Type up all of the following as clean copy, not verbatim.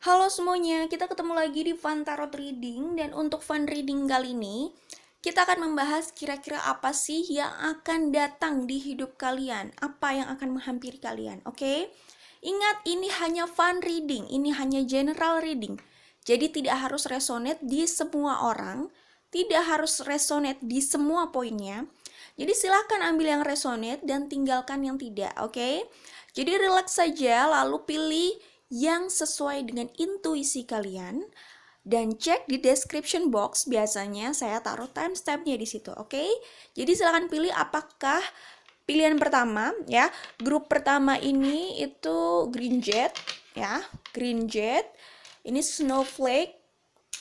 Halo semuanya, kita ketemu lagi di Fun Tarot Reading. Dan untuk Fun Reading kali ini kita akan membahas kira-kira apa sih yang akan datang di hidup kalian, apa yang akan menghampiri kalian, oke? Ingat, ini hanya fun reading, ini hanya general reading. Jadi tidak harus resonate di semua orang, tidak harus resonate di semua poinnya. Jadi silahkan ambil yang resonate dan tinggalkan yang tidak, oke? Jadi relax saja, lalu pilih yang sesuai dengan intuisi kalian dan cek di description box. Biasanya saya taruh timestampnya di situ, oke? Jadi silahkan pilih apakah pilihan pertama ya. Grup pertama ini itu Green Jet ya, Green Jet. Ini Snowflake,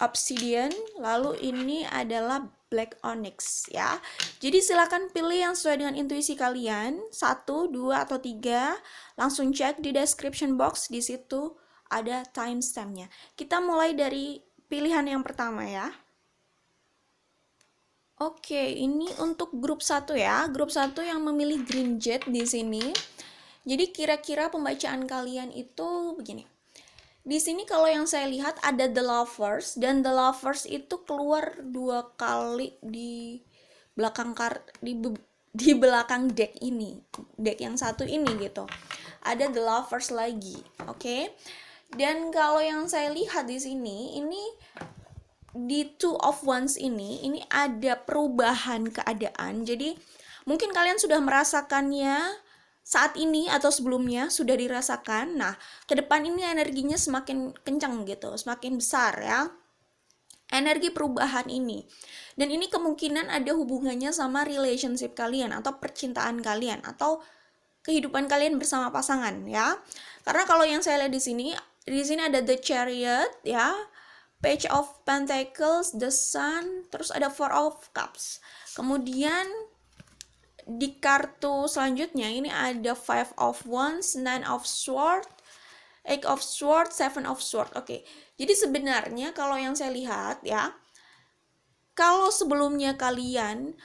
Obsidian, lalu ini adalah Black Onyx ya. Jadi silakan pilih yang sesuai dengan intuisi kalian, 1, 2 atau 3. Langsung cek di description box, di situ ada timestampnya. Kita mulai dari pilihan yang pertama ya. Oke, ini untuk grup 1 ya. Grup 1 yang memilih Green Jet di sini. Jadi kira-kira pembacaan kalian itu begini. Di sini kalau yang saya lihat ada The Lovers, dan The Lovers itu keluar 2 kali di belakang di belakang deck ini. Deck yang satu ini gitu. Ada The Lovers lagi, oke? Dan kalau yang saya lihat di sini, ini di Two of Wands ini ada perubahan keadaan. Jadi mungkin kalian sudah merasakannya saat ini atau sebelumnya sudah dirasakan. Nah, ke depan ini energinya semakin kencang gitu, semakin besar ya. Energi perubahan ini. Dan ini kemungkinan ada hubungannya sama relationship kalian atau percintaan kalian atau kehidupan kalian bersama pasangan ya. Karena kalau yang saya lihat di sini ada The Chariot ya, Page of Pentacles, The Sun, terus ada Four of Cups. Kemudian di kartu selanjutnya ini ada Five of Wands, Nine of Swords, Eight of Swords, Seven of Swords. Oke. Jadi sebenarnya kalau yang saya lihat ya, kalau sebelumnya kalian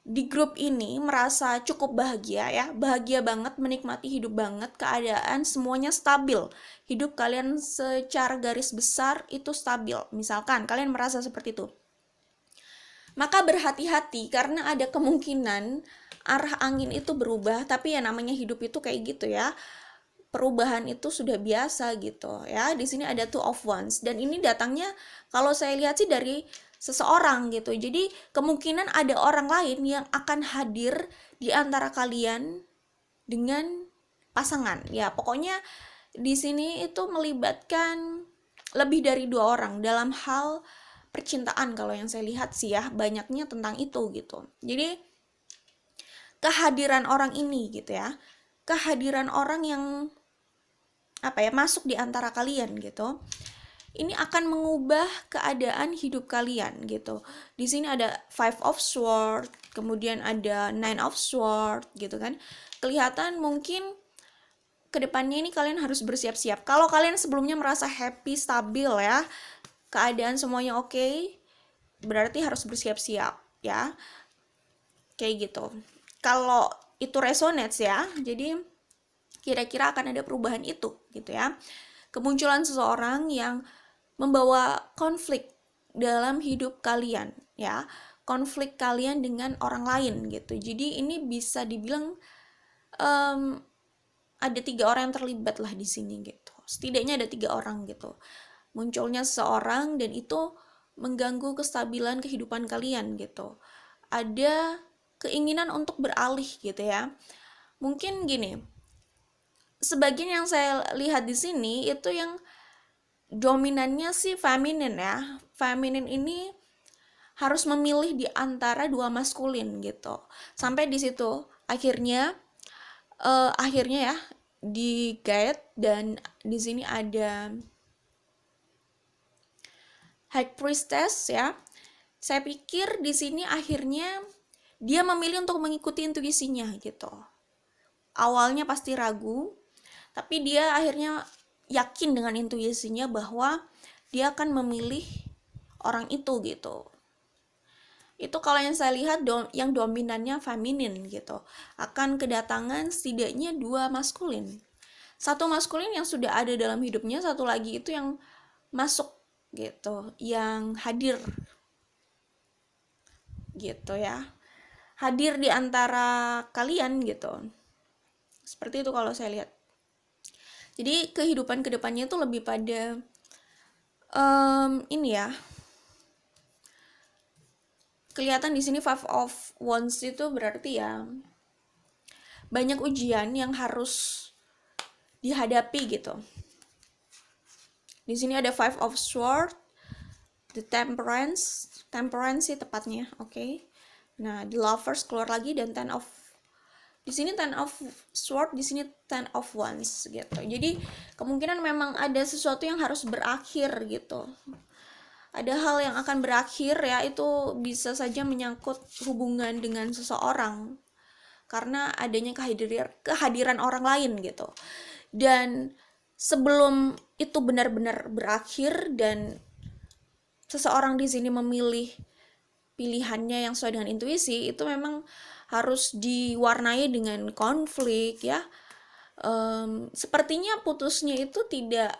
di grup ini merasa cukup bahagia ya, bahagia banget, menikmati hidup banget, keadaan semuanya stabil, hidup kalian secara garis besar itu stabil, misalkan kalian merasa seperti itu, maka berhati-hati karena ada kemungkinan arah angin itu berubah. Tapi ya namanya hidup itu kayak gitu ya, perubahan itu sudah biasa gitu ya. Di sini ada Two of Wands dan ini datangnya kalau saya lihat sih dari seseorang gitu. Jadi kemungkinan ada orang lain yang akan hadir di antara kalian dengan pasangan. Ya, pokoknya di sini itu melibatkan lebih dari 2 orang dalam hal percintaan. Kalau yang saya lihat sih ya, banyaknya tentang itu gitu. Jadi kehadiran orang ini gitu ya. Kehadiran orang yang masuk di antara kalian gitu, ini akan mengubah keadaan hidup kalian gitu. Di sini ada Five of Swords, kemudian ada Nine of Swords gitu kan. Kelihatan mungkin kedepannya ini kalian harus bersiap-siap. Kalau kalian sebelumnya merasa happy, stabil ya, keadaan semuanya oke, berarti harus bersiap-siap ya. Kayak gitu. Kalau itu resonates ya, jadi kira-kira akan ada perubahan itu gitu ya. Kemunculan seseorang yang membawa konflik dalam hidup kalian ya, konflik kalian dengan orang lain gitu. Jadi ini bisa dibilang ada 3 orang yang terlibat lah di sini gitu. Setidaknya ada 3 orang gitu. Munculnya seseorang dan itu mengganggu kestabilan kehidupan kalian gitu. Ada keinginan untuk beralih gitu ya. Mungkin gini, sebagian yang saya lihat di sini itu yang dominannya sih feminin ya. Feminin ini harus memilih di antara 2 maskulin gitu. Sampai di situ akhirnya ya di guide, dan di sini ada High Priestess ya. Saya pikir di sini akhirnya dia memilih untuk mengikuti intuisinya gitu. Awalnya pasti ragu, tapi dia akhirnya yakin dengan intuisinya bahwa dia akan memilih orang itu gitu. Itu kalau yang saya lihat yang dominannya feminin gitu. Akan kedatangan setidaknya 2 maskulin. Satu maskulin yang sudah ada dalam hidupnya, satu lagi itu yang masuk gitu, yang hadir gitu ya, hadir di antara kalian gitu. Seperti itu kalau saya lihat. Jadi kehidupan kedepannya itu lebih pada ini ya, kelihatan di sini Five of Wands itu berarti ya banyak ujian yang harus dihadapi gitu. Di sini ada Five of Swords, the Temperance sih tepatnya, oke. Nah, the Lovers keluar lagi, dan di sini Ten of Swords, di sini Ten of Wands gitu. Jadi kemungkinan memang ada sesuatu yang harus berakhir gitu. Ada hal yang akan berakhir ya, itu bisa saja menyangkut hubungan dengan seseorang karena adanya kehadiran orang lain gitu. Dan sebelum itu benar-benar berakhir dan seseorang di sini memilih pilihannya yang sesuai dengan intuisi, itu memang harus diwarnai dengan konflik ya. Sepertinya putusnya itu tidak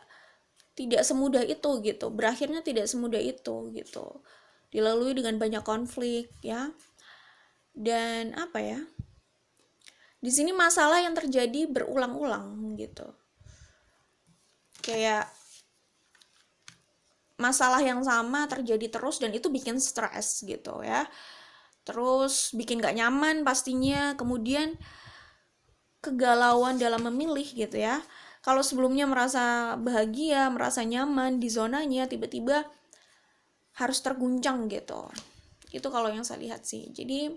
semudah itu gitu, berakhirnya tidak semudah itu gitu, dilalui dengan banyak konflik ya. Dan apa ya, di sini masalah yang terjadi berulang-ulang gitu, kayak masalah yang sama terjadi terus dan itu bikin stres gitu ya, terus bikin gak nyaman pastinya, kemudian kegalauan dalam memilih gitu ya. Kalau sebelumnya merasa bahagia, merasa nyaman di zonanya, tiba-tiba harus terguncang gitu. Itu kalau yang saya lihat sih. Jadi,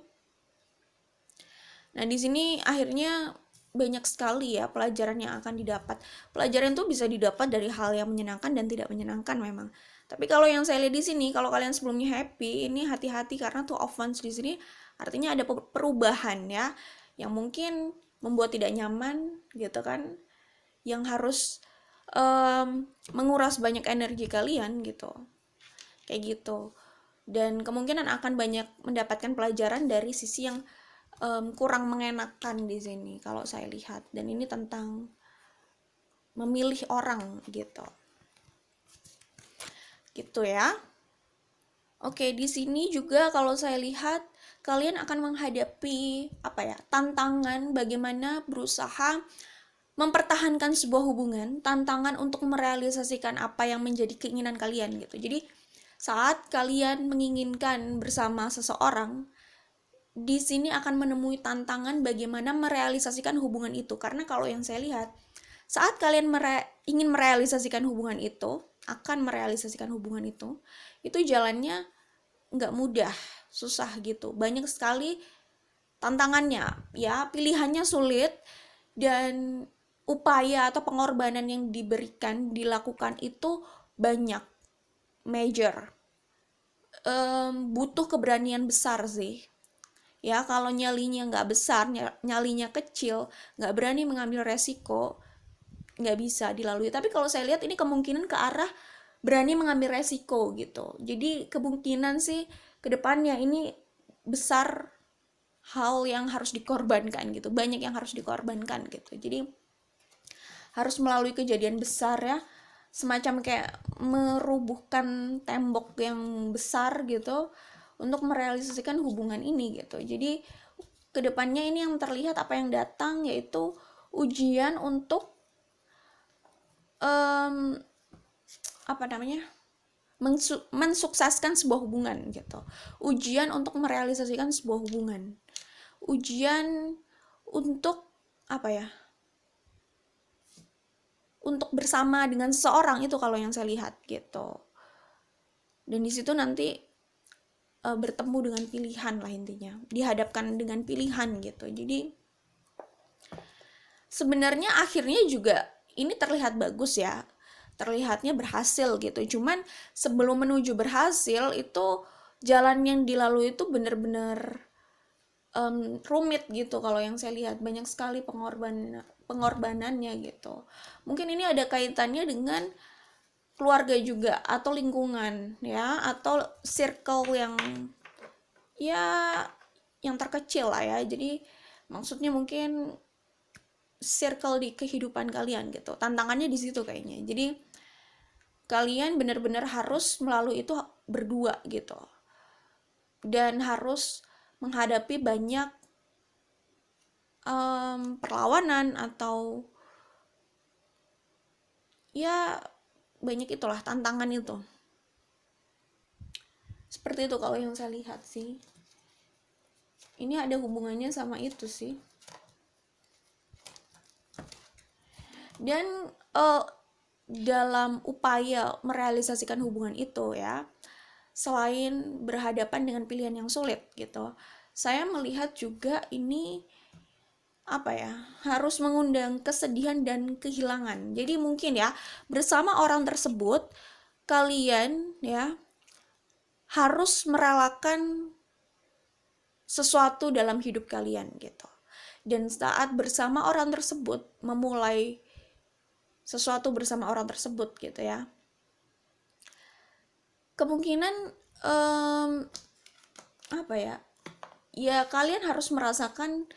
nah di sini akhirnya banyak sekali ya pelajaran yang akan didapat. Pelajaran itu bisa didapat dari hal yang menyenangkan dan tidak menyenangkan memang. Tapi kalau yang saya lihat di sini, kalau kalian sebelumnya happy, ini hati-hati karena Two of Wands di sini artinya ada perubahan ya, yang mungkin membuat tidak nyaman gitu kan, yang harus menguras banyak energi kalian gitu, kayak gitu. Dan kemungkinan akan banyak mendapatkan pelajaran dari sisi yang kurang mengenakan di sini kalau saya lihat. Dan ini tentang memilih orang gitu ya. Oke, di sini juga kalau saya lihat kalian akan menghadapi tantangan bagaimana berusaha mempertahankan sebuah hubungan, tantangan untuk merealisasikan apa yang menjadi keinginan kalian gitu. Jadi saat kalian menginginkan bersama seseorang, di sini akan menemui tantangan bagaimana merealisasikan hubungan itu. Karena kalau yang saya lihat, saat kalian ingin merealisasikan hubungan itu, itu jalannya nggak mudah, susah gitu, banyak sekali tantangannya ya, pilihannya sulit, dan upaya atau pengorbanan yang dilakukan itu banyak, major, butuh keberanian besar sih ya. Kalau nyalinya nggak besar, nyalinya kecil, nggak berani mengambil resiko, nggak bisa dilalui. Tapi kalau saya lihat ini kemungkinan ke arah berani mengambil resiko gitu. Jadi kemungkinan sih kedepannya ini besar hal yang harus dikorbankan gitu, banyak yang harus dikorbankan gitu. Jadi harus melalui kejadian besar ya, semacam kayak merubuhkan tembok yang besar gitu untuk merealisasikan hubungan ini gitu. Jadi kedepannya ini yang terlihat apa yang datang yaitu ujian untuk mensukseskan sebuah hubungan gitu, ujian untuk merealisasikan sebuah hubungan, ujian untuk untuk bersama dengan seseorang, itu kalau yang saya lihat gitu. Dan di situ nanti bertemu dengan pilihan lah, intinya dihadapkan dengan pilihan gitu. Jadi sebenarnya akhirnya juga ini terlihat bagus ya, terlihatnya berhasil gitu. Cuman sebelum menuju berhasil itu jalan yang dilalui itu benar-benar rumit gitu. Kalau yang saya lihat banyak sekali pengorbanannya gitu. Mungkin ini ada kaitannya dengan keluarga juga atau lingkungan ya, atau circle yang terkecil lah ya. Jadi maksudnya mungkin circle di kehidupan kalian gitu. Tantangannya di situ kayaknya. Jadi kalian benar-benar harus melalui itu berdua gitu. Dan harus menghadapi banyak perlawanan atau ya banyak itulah tantangan itu. Seperti itu kalau yang saya lihat sih. Ini ada hubungannya sama itu sih. Dan dalam upaya merealisasikan hubungan itu ya, selain berhadapan dengan pilihan yang sulit gitu, saya melihat juga ini harus mengundang kesedihan dan kehilangan. Jadi mungkin ya, bersama orang tersebut kalian ya harus merelakan sesuatu dalam hidup kalian gitu. Dan saat bersama orang tersebut, memulai sesuatu bersama orang tersebut gitu ya, kemungkinan ya kalian harus merasakan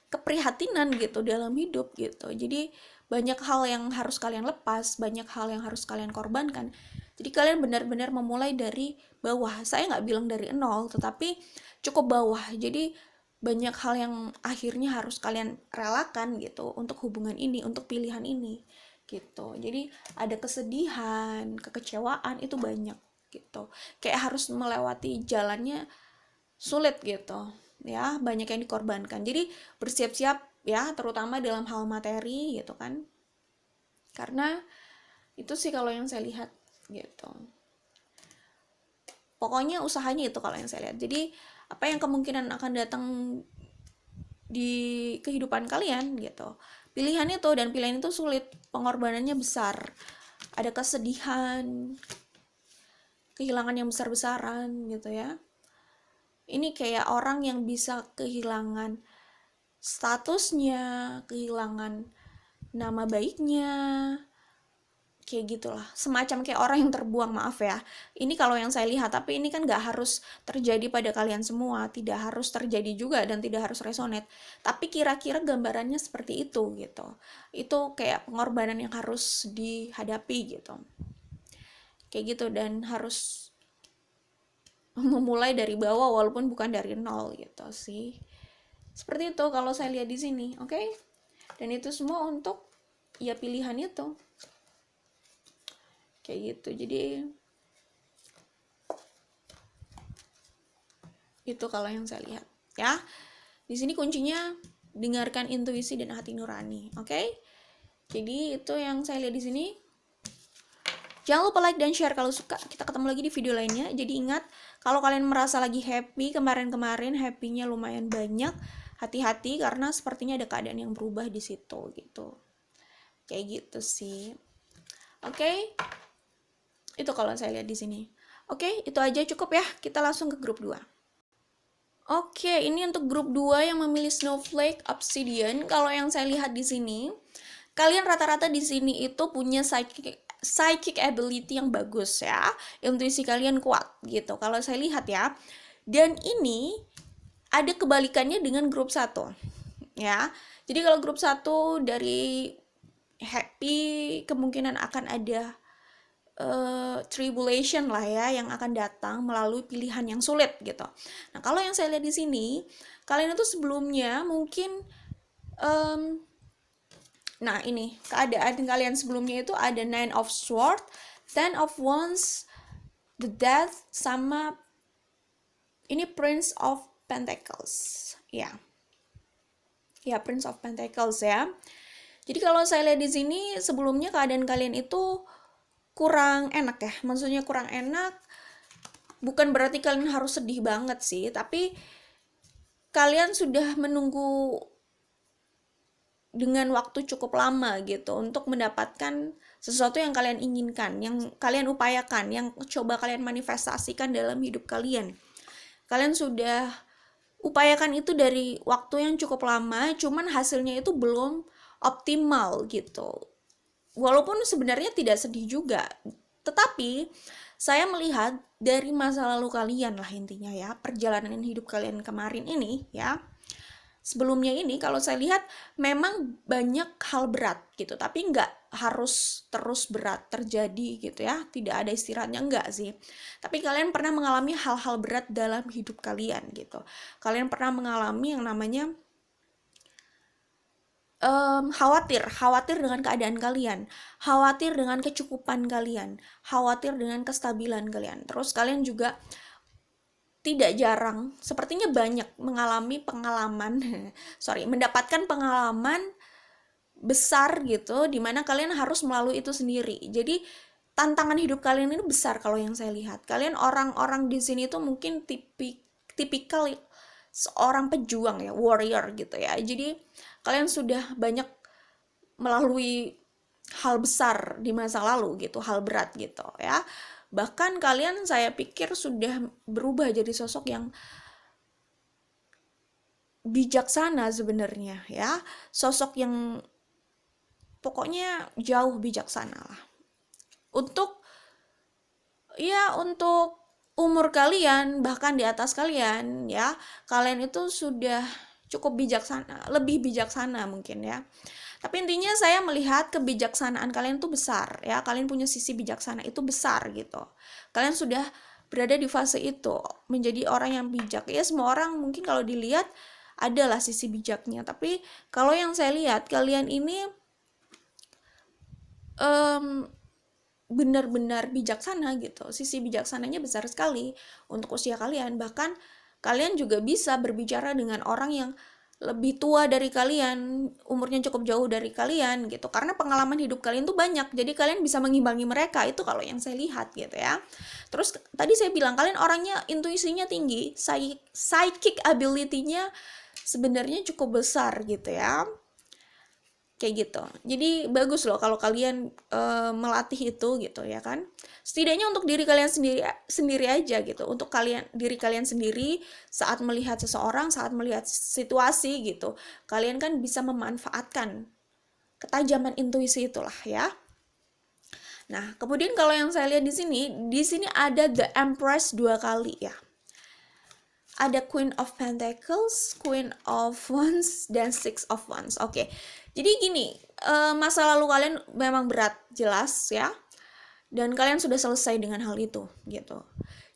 keprihatinan gitu dalam hidup gitu. Jadi banyak hal yang harus kalian lepas, banyak hal yang harus kalian korbankan. Jadi kalian benar-benar memulai dari bawah. Saya nggak bilang dari nol, tetapi cukup bawah. Jadi banyak hal yang akhirnya harus kalian relakan gitu untuk hubungan ini, untuk pilihan ini gitu. Jadi ada kesedihan, kekecewaan itu banyak gitu. Kayak harus melewati jalannya sulit gitu ya, banyak yang dikorbankan. Jadi bersiap-siap ya, terutama dalam hal materi gitu kan. Karena itu sih kalau yang saya lihat gitu. Pokoknya usahanya itu kalau yang saya lihat. Jadi apa yang kemungkinan akan datang di kehidupan kalian gitu, pilihan itu, dan pilihan itu sulit, pengorbanannya besar, ada kesedihan, kehilangan yang besar-besaran gitu ya. Ini kayak orang yang bisa kehilangan statusnya, kehilangan nama baiknya, kayak gitulah, semacam kayak orang yang terbuang, maaf ya, ini kalau yang saya lihat. Tapi ini kan gak harus terjadi pada kalian semua, tidak harus terjadi juga, dan tidak harus resonate, tapi kira-kira gambarannya seperti itu gitu. Itu kayak pengorbanan yang harus dihadapi gitu, kayak gitu, dan harus memulai dari bawah walaupun bukan dari nol gitu sih. Seperti itu kalau saya lihat di sini, oke? Dan itu semua untuk ya pilihan itu. Kayak gitu. Jadi itu kalau yang saya lihat ya. Di sini kuncinya dengarkan intuisi dan hati nurani, oke? Jadi itu yang saya lihat di sini. Jangan lupa like dan share kalau suka. Kita ketemu lagi di video lainnya. Jadi ingat, kalau kalian merasa lagi happy, kemarin-kemarin happy-nya lumayan banyak, hati-hati karena sepertinya ada keadaan yang berubah di situ gitu. Kayak gitu sih. Oke? Itu kalau saya lihat di sini. Oke, itu aja cukup ya. Kita langsung ke grup 2. Oke, ini untuk grup 2 yang memilih Snowflake Obsidian. Kalau yang saya lihat di sini, kalian rata-rata di sini itu punya psychic ability yang bagus ya. Intuisi kalian kuat gitu kalau saya lihat ya. Dan ini ada kebalikannya dengan grup 1 ya. Jadi kalau grup 1 dari happy, kemungkinan akan ada tribulation lah ya yang akan datang melalui pilihan yang sulit gitu. Nah kalau yang saya lihat di sini, kalian itu sebelumnya mungkin nah ini keadaan kalian sebelumnya itu ada 9 of Swords, 10 of Wands, the Death, sama ini Prince of Pentacles ya. Ya, Prince of Pentacles ya. Jadi kalau saya lihat di sini sebelumnya keadaan kalian itu kurang enak ya. Maksudnya kurang enak bukan berarti kalian harus sedih banget sih, tapi kalian sudah menunggu dengan waktu cukup lama gitu untuk mendapatkan sesuatu yang kalian inginkan, yang kalian upayakan, yang coba kalian manifestasikan dalam hidup kalian. Kalian sudah upayakan itu dari waktu yang cukup lama, cuman hasilnya itu belum optimal gitu. Walaupun sebenarnya tidak sedih juga, tetapi saya melihat dari masa lalu kalian lah intinya ya, perjalanan hidup kalian kemarin ini ya, sebelumnya ini kalau saya lihat memang banyak hal berat gitu, tapi nggak harus terus berat terjadi gitu ya, tidak ada istirahatnya, enggak sih. Tapi kalian pernah mengalami hal-hal berat dalam hidup kalian gitu. Kalian pernah mengalami yang namanya khawatir dengan keadaan kalian, khawatir dengan kecukupan kalian, khawatir dengan kestabilan kalian. Terus kalian juga tidak jarang, sepertinya banyak mengalami pengalaman, mendapatkan pengalaman besar gitu, dimana kalian harus melalui itu sendiri. Jadi tantangan hidup kalian ini besar kalau yang saya lihat. Kalian orang-orang di sini tuh mungkin tipikal seorang pejuang ya, warrior gitu ya. Jadi kalian sudah banyak melalui hal besar di masa lalu gitu, hal berat gitu ya. Bahkan kalian saya pikir sudah berubah jadi sosok yang bijaksana sebenarnya ya. Sosok yang pokoknya jauh bijaksana lah. Untuk umur kalian, bahkan di atas kalian ya, kalian itu sudah cukup bijaksana, lebih bijaksana mungkin ya. Tapi intinya saya melihat kebijaksanaan kalian tuh besar ya. Kalian punya sisi bijaksana itu besar gitu. Kalian sudah berada di fase itu, menjadi orang yang bijak. Ya semua orang mungkin kalau dilihat adalah sisi bijaknya. Tapi kalau yang saya lihat kalian ini benar-benar bijaksana gitu. Sisi bijaksananya besar sekali untuk usia kalian. Bahkan kalian juga bisa berbicara dengan orang yang lebih tua dari kalian, umurnya cukup jauh dari kalian gitu, karena pengalaman hidup kalian tuh banyak, jadi kalian bisa mengimbangi mereka, itu kalau yang saya lihat gitu ya. Terus tadi saya bilang kalian orangnya intuisinya tinggi, psychic ability-nya sebenarnya cukup besar gitu ya, kayak gitu. Jadi bagus loh kalau kalian melatih itu gitu ya kan. Setidaknya untuk diri kalian sendiri aja gitu. Untuk diri kalian sendiri saat melihat seseorang, saat melihat situasi gitu. Kalian kan bisa memanfaatkan ketajaman intuisi itulah ya. Nah, kemudian kalau yang saya lihat di sini ada The Empress 2 kali ya. Ada Queen of Pentacles, Queen of Wands, dan Six of Wands. Oke, jadi gini, masa lalu kalian memang berat, jelas ya. Dan kalian sudah selesai dengan hal itu, gitu.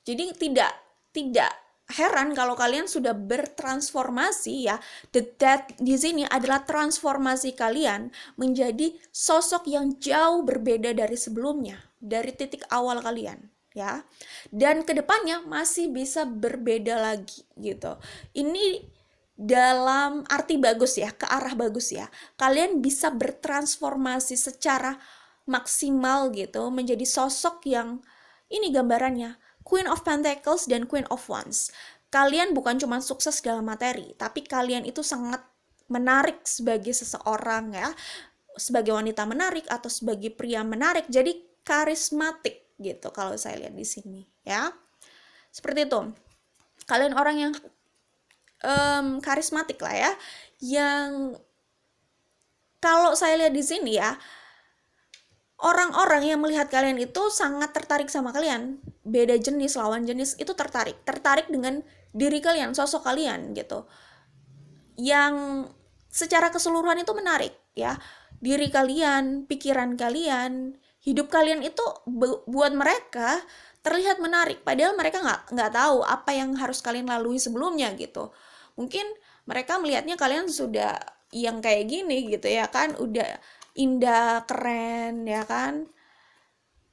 Jadi tidak heran kalau kalian sudah bertransformasi ya. The Death di sini adalah transformasi kalian menjadi sosok yang jauh berbeda dari sebelumnya, dari titik awal kalian. Ya, dan kedepannya masih bisa berbeda lagi gitu. Ini dalam arti bagus ya, ke arah bagus ya. Kalian bisa bertransformasi secara maksimal gitu menjadi sosok yang ini gambarannya Queen of Pentacles dan Queen of Wands. Kalian bukan cuma sukses dalam materi, tapi kalian itu sangat menarik sebagai seseorang ya, sebagai wanita menarik atau sebagai pria menarik. Jadi karismatik gitu kalau saya lihat di sini ya, seperti itu. Kalian orang yang karismatik lah ya, yang kalau saya lihat di sini ya, orang-orang yang melihat kalian itu sangat tertarik sama kalian. Beda jenis, lawan jenis itu tertarik dengan diri kalian, sosok kalian gitu, yang secara keseluruhan itu menarik ya. Diri kalian, pikiran kalian, hidup kalian itu buat mereka terlihat menarik, padahal mereka nggak tahu apa yang harus kalian lalui sebelumnya gitu. Mungkin mereka melihatnya kalian sudah yang kayak gini gitu ya kan, udah indah, keren ya kan,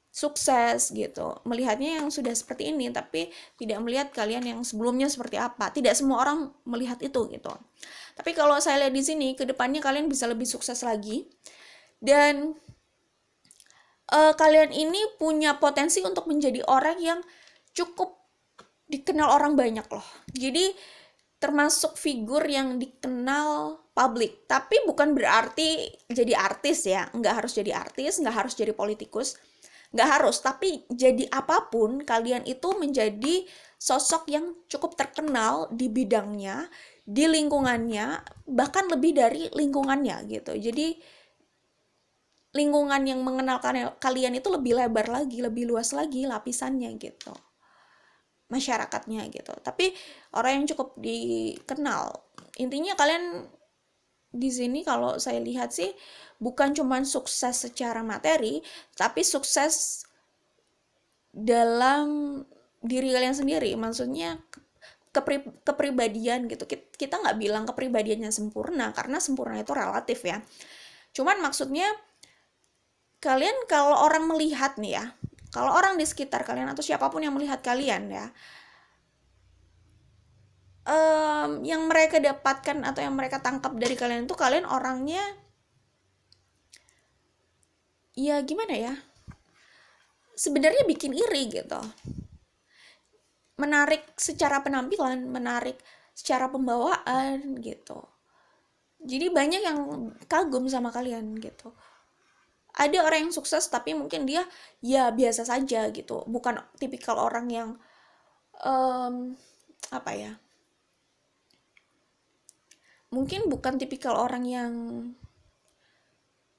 sukses gitu, melihatnya yang sudah seperti ini, tapi tidak melihat kalian yang sebelumnya seperti apa. Tidak semua orang melihat itu gitu. Tapi kalau saya lihat di sini, kedepannya kalian bisa lebih sukses lagi, dan kalian ini punya potensi untuk menjadi orang yang cukup dikenal orang banyak loh. Jadi termasuk figur yang dikenal publik. Tapi bukan berarti jadi artis ya. Nggak harus jadi artis, nggak harus jadi politikus. Nggak harus, tapi jadi apapun, kalian itu menjadi sosok yang cukup terkenal di bidangnya, di lingkungannya, bahkan lebih dari lingkungannya gitu. Jadi lingkungan yang mengenal kalian itu lebih lebar lagi, lebih luas lagi lapisannya gitu. masyarakatnya gitu, tapi orang yang cukup dikenal. Intinya kalian di sini kalau saya lihat sih bukan cuma sukses secara materi, tapi sukses dalam diri kalian sendiri. Maksudnya kepribadian gitu. Kita nggak bilang kepribadiannya sempurna, karena sempurna itu relatif ya. Cuman maksudnya kalian kalau orang melihat nih ya, kalau orang di sekitar kalian atau siapapun yang melihat kalian ya, yang mereka dapatkan atau yang mereka tangkap dari kalian itu kalian orangnya ya gimana ya, sebenarnya bikin iri gitu, menarik secara penampilan, menarik secara pembawaan gitu. Jadi banyak yang kagum sama kalian gitu. Ada orang yang sukses tapi mungkin dia ya biasa saja gitu, bukan tipikal orang yang apa ya, mungkin bukan tipikal orang yang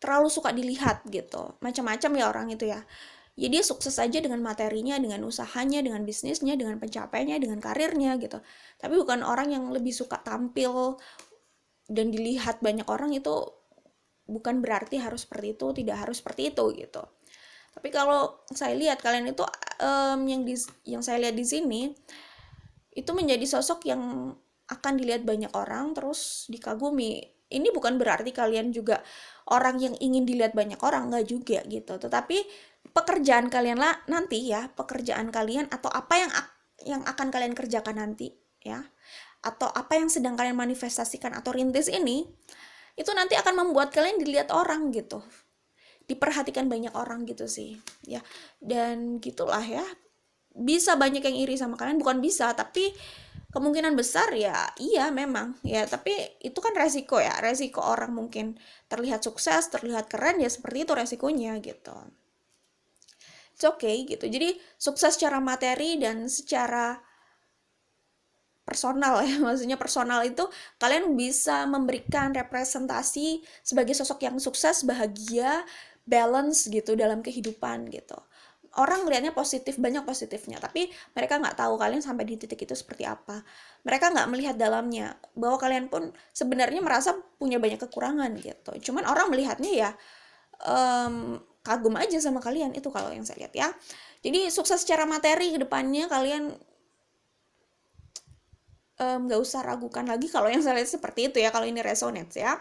terlalu suka dilihat gitu. Macam-macam ya orang itu ya. Ya dia sukses aja dengan materinya, dengan usahanya, dengan bisnisnya, dengan pencapaiannya, dengan karirnya gitu. Tapi bukan orang yang lebih suka tampil dan dilihat banyak orang. Itu bukan berarti harus seperti itu, tidak harus seperti itu gitu. Tapi kalau saya lihat kalian itu yang saya lihat di sini itu menjadi sosok yang akan dilihat banyak orang terus dikagumi. Ini bukan berarti kalian juga orang yang ingin dilihat banyak orang, nggak juga gitu. Tetapi pekerjaan kalian lah nanti ya, pekerjaan kalian atau apa yang akan kalian kerjakan nanti ya, atau apa yang sedang kalian manifestasikan atau rintis ini, itu nanti akan membuat kalian dilihat orang gitu, diperhatikan banyak orang gitu sih ya. Dan gitulah ya, bisa banyak yang iri sama kalian, bukan bisa, tapi kemungkinan besar ya iya memang ya, tapi itu kan resiko ya, resiko orang mungkin terlihat sukses, terlihat keren, ya seperti itu resikonya gitu. It's okay gitu. Jadi sukses secara materi dan secara personal ya, maksudnya personal itu kalian bisa memberikan representasi sebagai sosok yang sukses, bahagia, balance gitu dalam kehidupan gitu. Orang melihatnya positif, banyak positifnya, tapi mereka nggak tahu kalian sampai di titik itu seperti apa. Mereka nggak melihat dalamnya, bahwa kalian pun sebenarnya merasa punya banyak kekurangan gitu. Cuman orang melihatnya ya kagum aja sama kalian, itu kalau yang saya lihat ya. Jadi sukses secara materi ke depannya kalian nggak usah ragukan lagi kalau yang saya lihat seperti itu ya, kalau ini resonates ya.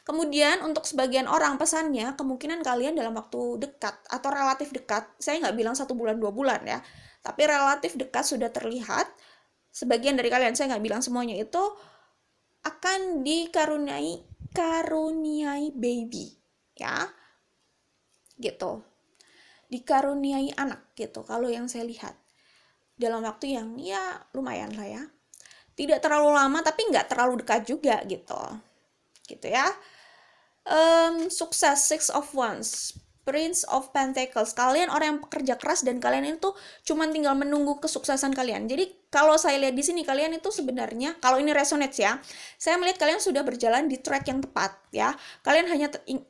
Kemudian untuk sebagian orang pesannya, kemungkinan kalian dalam waktu dekat atau relatif dekat, saya nggak bilang 1 bulan 2 bulan ya, tapi relatif dekat sudah terlihat, sebagian dari kalian, saya nggak bilang semuanya, itu akan dikaruniai baby ya, gitu, dikaruniai anak gitu, kalau yang saya lihat dalam waktu yang ya lumayan lah ya, tidak terlalu lama tapi nggak terlalu dekat juga gitu ya. Sukses, Six of Wands, Prince of Pentacles, kalian orang yang pekerja keras dan kalian itu cuman tinggal menunggu kesuksesan kalian. Jadi kalau saya lihat di sini kalian itu sebenarnya, kalau ini resonates ya, saya melihat kalian sudah berjalan di track yang tepat ya. Kalian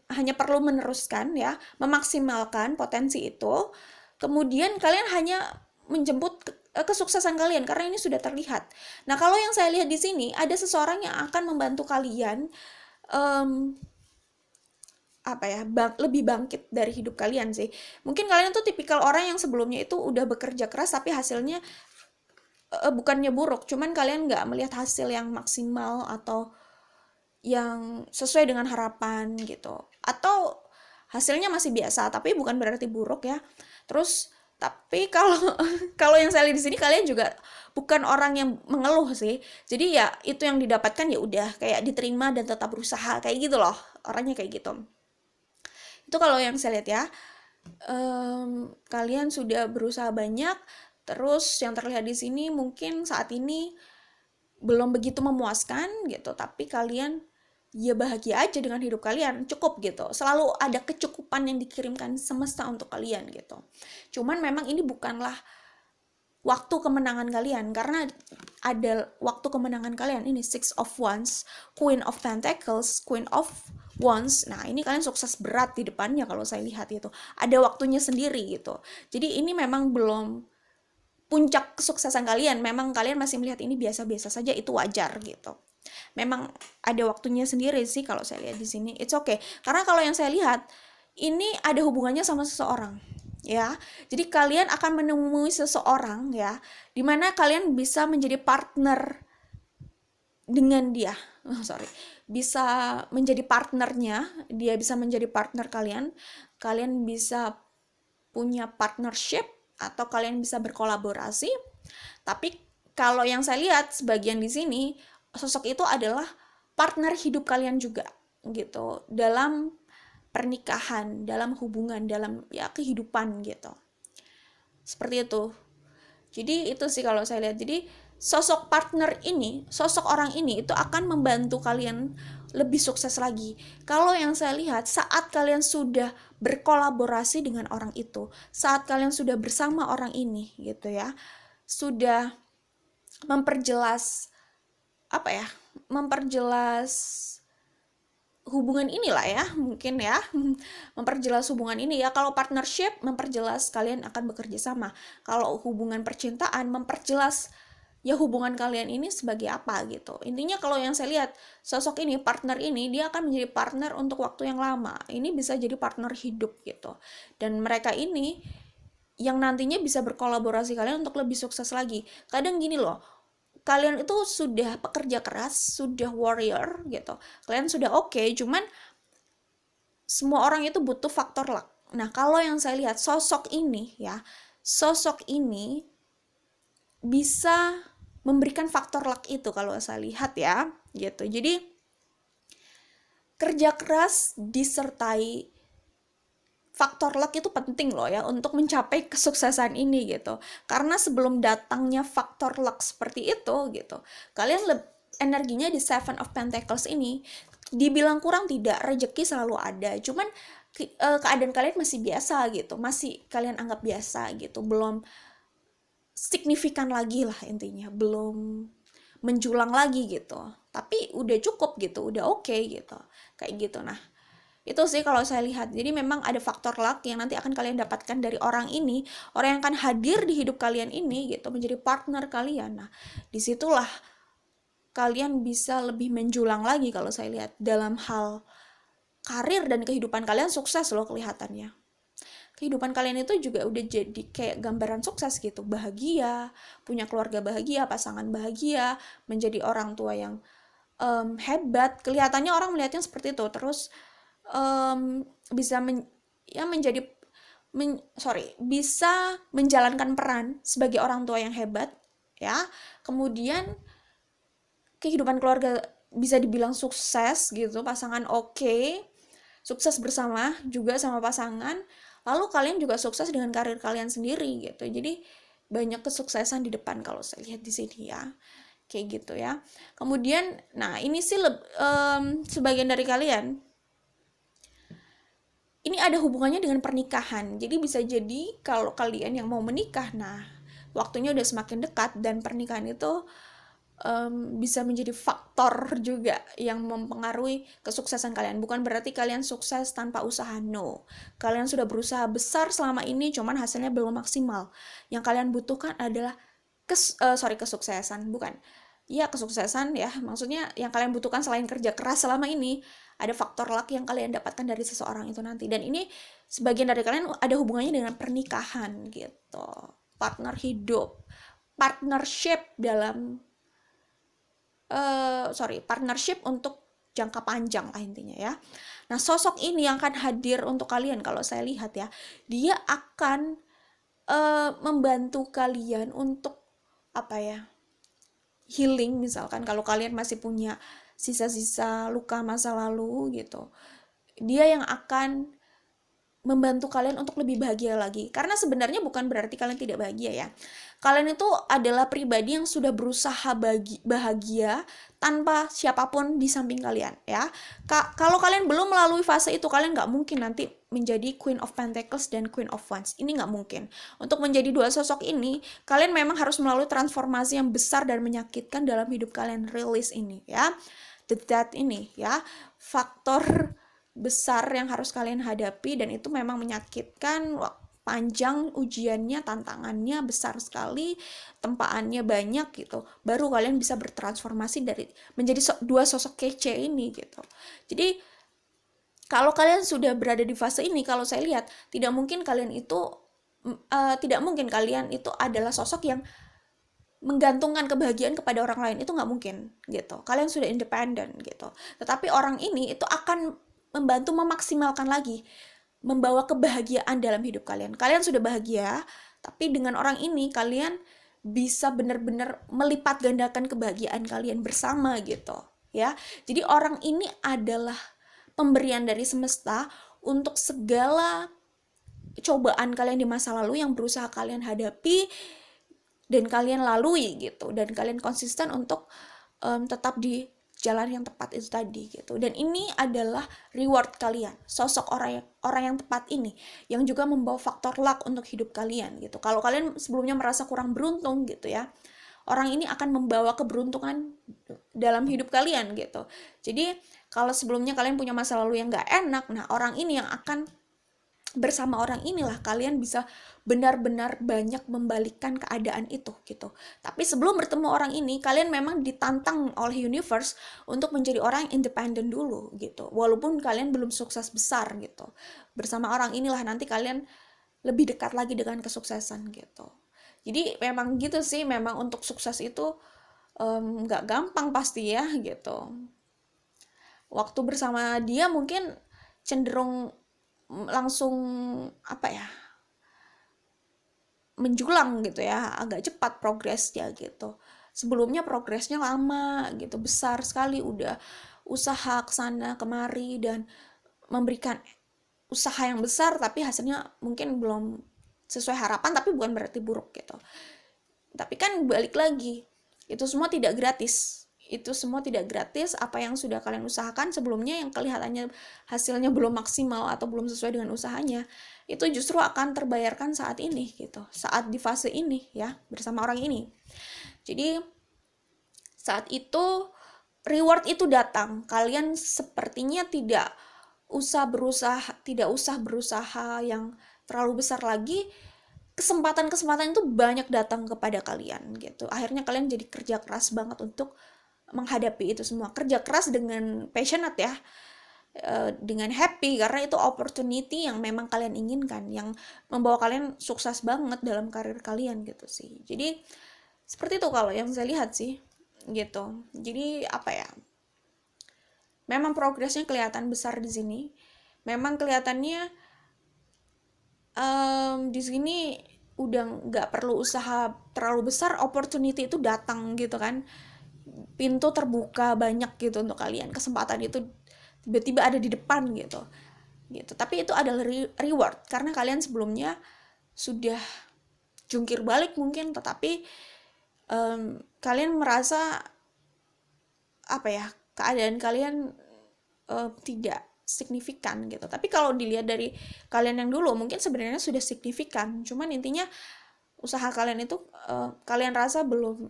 hanya perlu meneruskan ya, memaksimalkan potensi itu. Kemudian kalian hanya menjemput kesuksesan kalian karena ini sudah terlihat. Nah, kalau yang saya lihat di sini ada seseorang yang akan membantu kalian lebih bangkit dari hidup kalian sih. Mungkin kalian tuh tipikal orang yang sebelumnya itu udah bekerja keras tapi hasilnya bukannya buruk, cuman kalian nggak melihat hasil yang maksimal atau yang sesuai dengan harapan gitu, atau hasilnya masih biasa tapi bukan berarti buruk ya. Terus tapi kalau kalau yang saya lihat di sini kalian juga bukan orang yang mengeluh sih, jadi ya itu yang didapatkan ya udah kayak diterima dan tetap berusaha kayak gitu loh, orangnya kayak gitu. Itu kalau yang saya lihat ya. Kalian sudah berusaha banyak, terus yang terlihat di sini mungkin saat ini belum begitu memuaskan gitu, tapi kalian ya bahagia aja dengan hidup kalian, cukup gitu. Selalu ada kecukupan yang dikirimkan semesta untuk kalian gitu. Cuman memang ini bukanlah waktu kemenangan kalian, karena ada waktu kemenangan kalian ini Six of Wands, Queen of Pentacles, Queen of Wands. Nah, ini kalian sukses berat di depannya kalau saya lihat itu. Ada waktunya sendiri gitu. Jadi ini memang belum puncak kesuksesan kalian. Memang kalian masih melihat ini biasa-biasa saja, itu wajar gitu. Memang ada waktunya sendiri sih kalau saya lihat di sini. It's okay. Karena kalau yang saya lihat ini ada hubungannya sama seseorang, ya. Jadi kalian akan menemui seseorang, ya, dimana kalian bisa menjadi partner dengan dia. Bisa menjadi partnernya, dia bisa menjadi partner kalian. Kalian bisa punya partnership atau kalian bisa berkolaborasi. Tapi kalau yang saya lihat sebagian di sini, sosok itu adalah partner hidup kalian juga gitu, dalam pernikahan, dalam hubungan, dalam ya kehidupan gitu. Seperti itu. Jadi itu sih kalau saya lihat. Jadi sosok partner ini, sosok orang ini itu akan membantu kalian lebih sukses lagi. Kalau yang saya lihat, saat kalian sudah berkolaborasi dengan orang itu, saat kalian sudah bersama orang ini gitu ya, sudah memperjelas hubungan inilah ya, mungkin ya, memperjelas hubungan ini ya. Kalau partnership memperjelas kalian akan bekerja sama. Kalau hubungan percintaan memperjelas ya hubungan kalian ini sebagai apa gitu. Intinya kalau yang saya lihat, sosok ini, partner ini, dia akan menjadi partner untuk waktu yang lama. Ini bisa jadi partner hidup gitu. Dan mereka ini yang nantinya bisa berkolaborasi kalian untuk lebih sukses lagi. Kadang gini loh, kalian itu sudah pekerja keras, sudah warrior gitu, kalian sudah oke, cuman semua orang itu butuh faktor luck. Nah, kalau yang saya lihat sosok ini ya, sosok ini bisa memberikan faktor luck itu kalau saya lihat ya, gitu. Jadi kerja keras disertai faktor luck itu penting loh ya untuk mencapai kesuksesan ini gitu. Karena sebelum datangnya faktor luck seperti itu gitu, kalian energinya di Seven of Pentacles ini dibilang kurang tidak, rezeki selalu ada. Cuman keadaan kalian masih biasa gitu, masih kalian anggap biasa gitu, belum signifikan lagi lah intinya, belum menjulang lagi gitu. Tapi udah cukup gitu, udah oke gitu. Kayak gitu. Nah, itu sih kalau saya lihat. Jadi memang ada faktor luck yang nanti akan kalian dapatkan dari orang ini, orang yang akan hadir di hidup kalian ini gitu, menjadi partner kalian. Nah, disitulah kalian bisa lebih menjulang lagi kalau saya lihat. Dalam hal karir dan kehidupan kalian sukses loh kelihatannya. Kehidupan kalian itu juga udah jadi kayak gambaran sukses gitu. Bahagia, punya keluarga bahagia, pasangan bahagia, menjadi orang tua yang hebat. Kelihatannya orang melihatnya seperti itu. Terus bisa bisa menjalankan peran sebagai orang tua yang hebat ya. Kemudian kehidupan keluarga bisa dibilang sukses gitu, pasangan oke, sukses bersama juga sama pasangan. Lalu kalian juga sukses dengan karir kalian sendiri gitu. Jadi banyak kesuksesan di depan kalau saya lihat di sini ya. Kayak gitu ya. Kemudian nah ini sih sebagian dari kalian ini ada hubungannya dengan pernikahan. Jadi bisa jadi kalau kalian yang mau menikah, nah waktunya udah semakin dekat dan pernikahan itu bisa menjadi faktor juga yang mempengaruhi kesuksesan kalian. Bukan berarti kalian sukses tanpa usaha, no. Kalian sudah berusaha besar selama ini, cuman hasilnya belum maksimal. Yang kalian butuhkan adalah kesuksesan, bukan. Ya kesuksesan ya, maksudnya yang kalian butuhkan selain kerja keras selama ini, ada faktor luck yang kalian dapatkan dari seseorang itu nanti. Dan ini sebagian dari kalian ada hubungannya dengan pernikahan gitu, partner hidup, partnership dalam partnership untuk jangka panjang lah intinya ya. Nah sosok ini yang akan hadir untuk kalian kalau saya lihat ya, dia akan membantu kalian untuk healing. Misalkan kalau kalian masih punya sisa-sisa luka masa lalu gitu, dia yang akan membantu kalian untuk lebih bahagia lagi. Karena sebenarnya bukan berarti kalian tidak bahagia ya. Kalian itu adalah pribadi yang sudah berusaha bahagia tanpa siapapun di samping kalian ya. Kalau kalian belum melalui fase itu, kalian nggak mungkin nanti menjadi Queen of Pentacles dan Queen of Wands. Ini nggak mungkin. Untuk menjadi dua sosok ini, kalian memang harus melalui transformasi yang besar dan menyakitkan dalam hidup kalian. Release ini ya. The death ini ya. Faktor besar yang harus kalian hadapi dan itu memang menyakitkan. panjang ujiannya, tantangannya besar sekali, tempaannya banyak gitu. Baru kalian bisa bertransformasi dari menjadi dua sosok kece ini gitu. Jadi kalau kalian sudah berada di fase ini, kalau saya lihat tidak mungkin kalian itu adalah sosok yang menggantungkan kebahagiaan kepada orang lain. Itu nggak mungkin gitu. Kalian sudah independen gitu. Tetapi orang ini itu akan membantu memaksimalkan lagi, membawa kebahagiaan dalam hidup kalian. Kalian sudah bahagia, tapi dengan orang ini kalian bisa benar-benar melipat gandakan kebahagiaan kalian bersama gitu ya. Jadi orang ini adalah pemberian dari semesta untuk segala cobaan kalian di masa lalu yang berusaha kalian hadapi dan kalian lalui gitu, dan kalian konsisten untuk tetap di jalan yang tepat itu tadi gitu. Dan ini adalah reward kalian, sosok orang yang tepat ini yang juga membawa faktor luck untuk hidup kalian gitu. Kalau kalian sebelumnya merasa kurang beruntung gitu ya, orang ini akan membawa keberuntungan dalam hidup kalian gitu. Jadi kalau sebelumnya kalian punya masa lalu yang gak enak, nah orang ini yang akan bersama orang inilah kalian bisa benar-benar banyak membalikkan keadaan itu gitu. Tapi sebelum bertemu orang ini, kalian memang ditantang oleh universe untuk menjadi orang yang independen dulu gitu. Walaupun kalian belum sukses besar gitu. Bersama orang inilah nanti kalian lebih dekat lagi dengan kesuksesan gitu. Jadi memang gitu sih, memang untuk sukses itu gak gampang pasti ya gitu. Waktu bersama dia mungkin cenderung langsung menjulang gitu ya, agak cepat progresnya gitu. Sebelumnya progresnya lama gitu, besar sekali, udah usaha kesana kemari dan memberikan usaha yang besar, tapi hasilnya mungkin belum sesuai harapan, tapi bukan berarti buruk gitu. Tapi kan balik lagi, itu semua tidak gratis. Apa yang sudah kalian usahakan sebelumnya yang kelihatannya hasilnya belum maksimal atau belum sesuai dengan usahanya, itu justru akan terbayarkan saat ini gitu, saat di fase ini ya, bersama orang ini. Jadi saat itu reward itu datang, kalian sepertinya tidak usah berusaha yang terlalu besar lagi. Kesempatan-kesempatan itu banyak datang kepada kalian gitu. Akhirnya kalian jadi kerja keras banget untuk menghadapi itu semua. Kerja keras dengan passionate ya, dengan happy, karena itu opportunity yang memang kalian inginkan, yang membawa kalian sukses banget dalam karir kalian gitu sih. Jadi seperti itu kalau yang saya lihat sih gitu. Jadi memang progresnya kelihatan besar di sini. Memang kelihatannya di sini udah nggak perlu usaha terlalu besar, opportunity itu datang gitu kan, pintu terbuka banyak gitu untuk kalian, kesempatan itu tiba-tiba ada di depan gitu. Tapi itu adalah reward karena kalian sebelumnya sudah jungkir balik mungkin, tetapi kalian merasa keadaan kalian tidak signifikan gitu. Tapi kalau dilihat dari kalian yang dulu mungkin sebenarnya sudah signifikan, cuman intinya usaha kalian itu kalian rasa belum